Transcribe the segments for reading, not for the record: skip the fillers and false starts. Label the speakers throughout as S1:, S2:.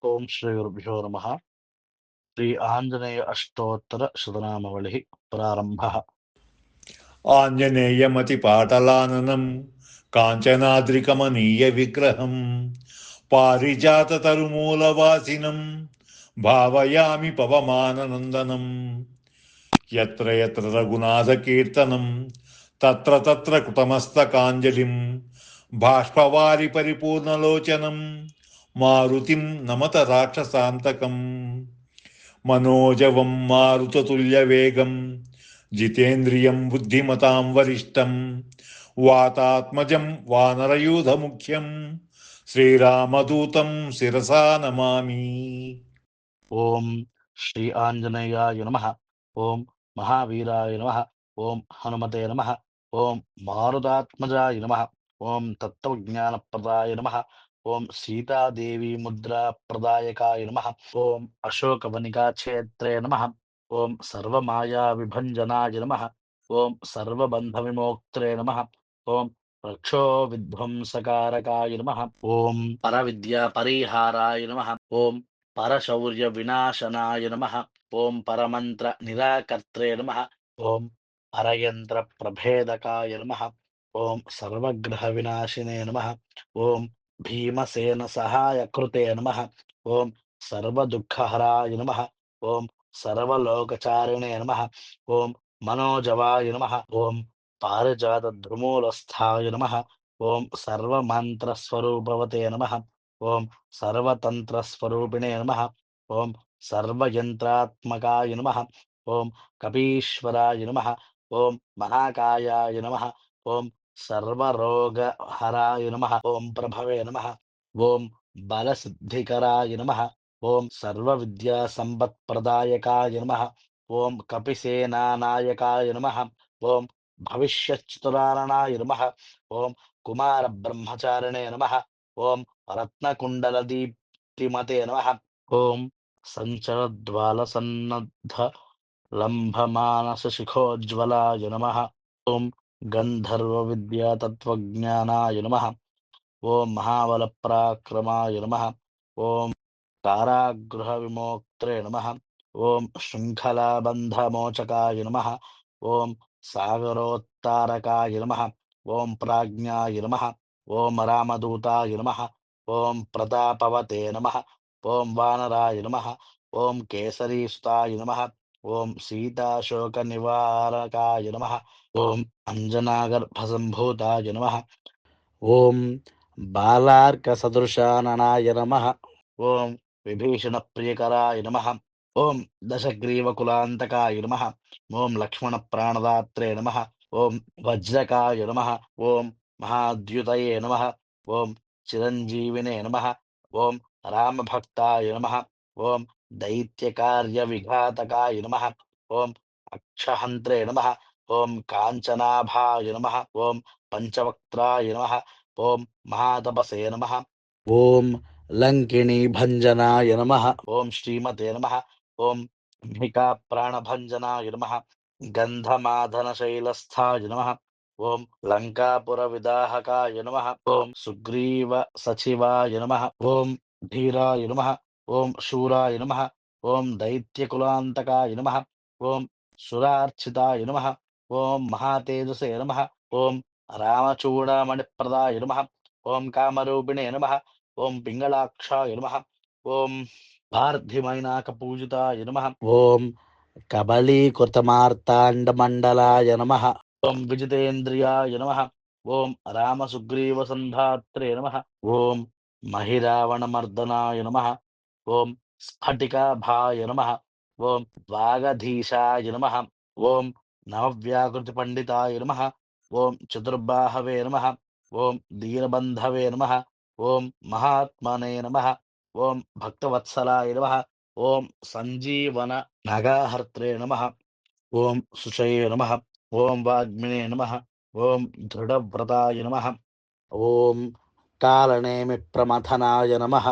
S1: ఓం శ్రీ గురుభ్యో నమః. శ్రీ ఆంజనేయ అష్టోత్తర శతనామావళిః ప్రారంభః.
S2: ఆంజనేయమతిపాటలాననం కాంచనాద్రికమనీయ విగ్రహం పారిజాతతరుమూలవాసినం భావయామి పవమాననందనం. యత్ర యత్ర రఘునాథకీర్తనం తత్ర తత్ర కృతమస్తకాంజలిం బాష్పవారి పరిపూర్ణలోచనం మారుతిం నమత రాక్షసాంతకం. మనోజవం మారుతతుల్యవేగం జితేంద్రియం బుద్ధిమతాం వరిష్టం వాతాత్మజం వానరయూధముఖ్యం శ్రీరామదూతం శిరసా నమామి.
S1: ఓం శ్రీ ఆంజనేయాయ నమః. ఓం మహావీరాయ నమః. ఓం హనుమతే నమః. ఓం మారుతాత్మజాయ నమః. ఓం తత్వజ్ఞానప్రదాయ నమః. ఓం సీతాదేవి ముద్రా ప్రదాయకాయ నమః. ఓం అశోకవనికాక్షేత్రే నమః. ఓం సర్వమాయా విభంజనాయ నమః. ఓం సర్వబంధవిమోక్త్రే నమః. ఓం రక్షో విధ్వంసకారకాయ నమః. ఓం పరవిద్యా పరిహారాయ నమః. ఓం పరశౌర్య వినాశనాయ నమః. ఓం పరమంత్ర నిరాకర్త్రే నమః. ఓం పరయంత్ర ప్రభేదకాయ నమః. ఓం సర్వగ్రహ వినాశినే నమః. ఓం భీమసేన సహాయకృతే నమః. ఓం సర్వదుఃఖహరాయ నమః. ఓం సర్వలోకచారిణే నమః. ఓం మనోజవాయ నమః. ఓం పారిజాత ద్రుమూలస్థాయ నమః. ఓం సర్వమంత్రస్వరూపవతే నమః. ఓం సర్వతంత్రస్వరూపిణే నమః. ఓం సర్వయంత్రాత్మకాయ నమః. ఓం కపీశ్వరాయ నమః. ఓం మహాకాయాయ నమః. ఓం సర్వరోగహరాయ నమః. ఓం ప్రభవే నమః. ఓం బలసిద్ధికరాయ నమః. ఓం సర్వవిద్యాసంపత్ప్రదాయకాయ నమః. ఓం కపిసేనానాయకాయ నమః. ఓం భవిష్యచ్చతురారణాయ నమః. ఓం కుమారబ్రహ్మచారిణే నమః. ఓం రత్నకుండలదీప్తిమతే నమః. ఓం సంచరద్వాలసన్నద్ధ లంభమానసశిఖోజ్వలాయ నమః. ఓం గంధర్వవిద్యాతత్వజ్ఞానాయ నమః. ఓం మహాబలపరాక్రమాయ నమః. ఓం కారాగృహ విమోక్త్రే నమః. ఓం శృంఖలాబంధమోచకాయ నమః. ఓం సాగరోత్తారకాయ నమః. ఓం ప్రాజ్ఞాయ నమః. ఓం రామదూతాయ నమః. ఓం ప్రతాపవతే నమః. ఓం వానరాయ నమః. ఓం కేసరీసుతాయ నమః. ఓం సీతాశోక నివారకాయ నమః. ఓం అంజనాగర్భసంభూతాయ నమః. ఓం బాలార్కసదృశాననాయ నమః. ఓం విభీషణప్రియకరాయ నమః. ఓం దశగ్రీవకులాంతకాయ నమః. ఓం లక్ష్మణప్రాణదాత్రే నమః. ఓం వజ్రకాయ నమః. ఓం మహాద్యుతయే నమః. ఓం చిరంజీవినే నమః. ఓం రామభక్తాయ నమః. ఓం దైత్యకార్యవిఘాతకాయ నమః. ఓం అక్షహంత్రే నమః. ఓం కాంచనాభాయ నమః. ఓం పంచవక్త్రాయ నమః. ఓం మహాతపసే నమః. ఓం లంకిణీ భంజనాయ నమః. ఓం శ్రీమతే నమః. ఓం అంబికా ప్రాణభంజనాయ నమః. గంధమాదన శైలస్థాయ నమః. ఓం లంకాపుర విదాహకాయ నమః. ఓం సుగ్రీవ సచివాయ నమః. ఓం ధీరాయ నమః. ఓం శూరాయ నమః. ఓం దైత్యకులాంతకాయ నమః. ఓం సురార్చితాయ నమః. ఓం మహాతేజసే నమః. ఓం రామచూడామణిప్రదాయ నమః. ఓం కామరూపిణే నమః. ఓం పింగళాక్షాయ నమః. ఓం పార్థిమైనాకపూజితాయ నమః. ఓం కబలీకృతమార్తాండమండలాయ నమః. ఓం విజితేంద్రియాయ నమః. ఓం రామసుగ్రీవసంధాత్రే నమః. ఓం మహిరావణమర్దనాయ నమః. ఓం స్ఫటికాభాయ నమః. ఓం వాగధీశాయ నమః. ఓం నవవ్యాకృతి పండితాయ నమః. ఓం చతుర్బాహవే నమః. ఓం దీనబంధవే నమః. ఓం మహాత్మనే నమః. ఓం భక్తవత్సలాయ నమః. ఓం సంజీవన నగాహర్త్రే నమః. ఓం సుషయే నమః. ఓం వాగ్మినే నమః. ఓం దృఢవ్రతాయ నమః. ఓం కాలనేమి ప్రమథనాయ నమః.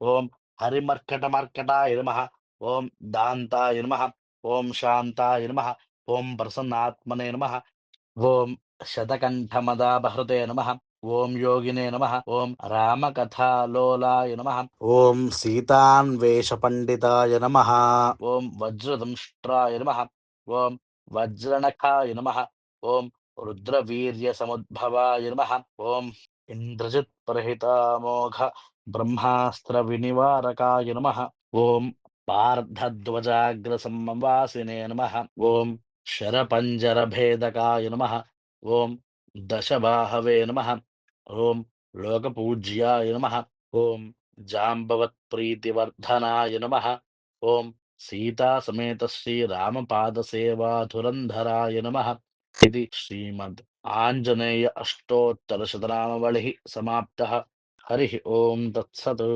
S1: ఓం హరిమర్కటమర్కటాయ నమః. ఓం దాంతాయ నమః. ఓం శాంతాయ నమః. ఓం ప్రసన్నాత్మనే నమః. ఓం శతకంఠమదాపహృతే నమః. ఓం యోగినే నమః. ఓం రామకథాలోలాయ నమః. ఓం సీతాన్వేష పండితాయ నమః. ఓం వజ్రదంష్ట్రాయ నమః. ఓం వజ్రనఖాయ నమః. ఓం రుద్రవీర్య సముద్భవాయ నమః. ఓం ఇంద్రజిత్ పరహితామోఘ బ్రహ్మాస్త్ర వినివారకాయ నమః. ఓం పార్థధ్వజాగ్రసంవాసినే నమః. ఓం శరపంజరభేదకాయ నమః. ఓం దశబాహవే నమః. ఓం లోకపూజ్యాయ నమః. ఓం జాంబవత్ప్రీతివర్ధనాయ నమః. ఓం సీతాసమేత శ్రీరామపాదసేవాధురంధరాయ నమః. ఇది శ్రీమద్ ఆంజనేయ అష్టోత్తర శతనామవళిః సమాప్తః. హరి ఓం తత్సత్.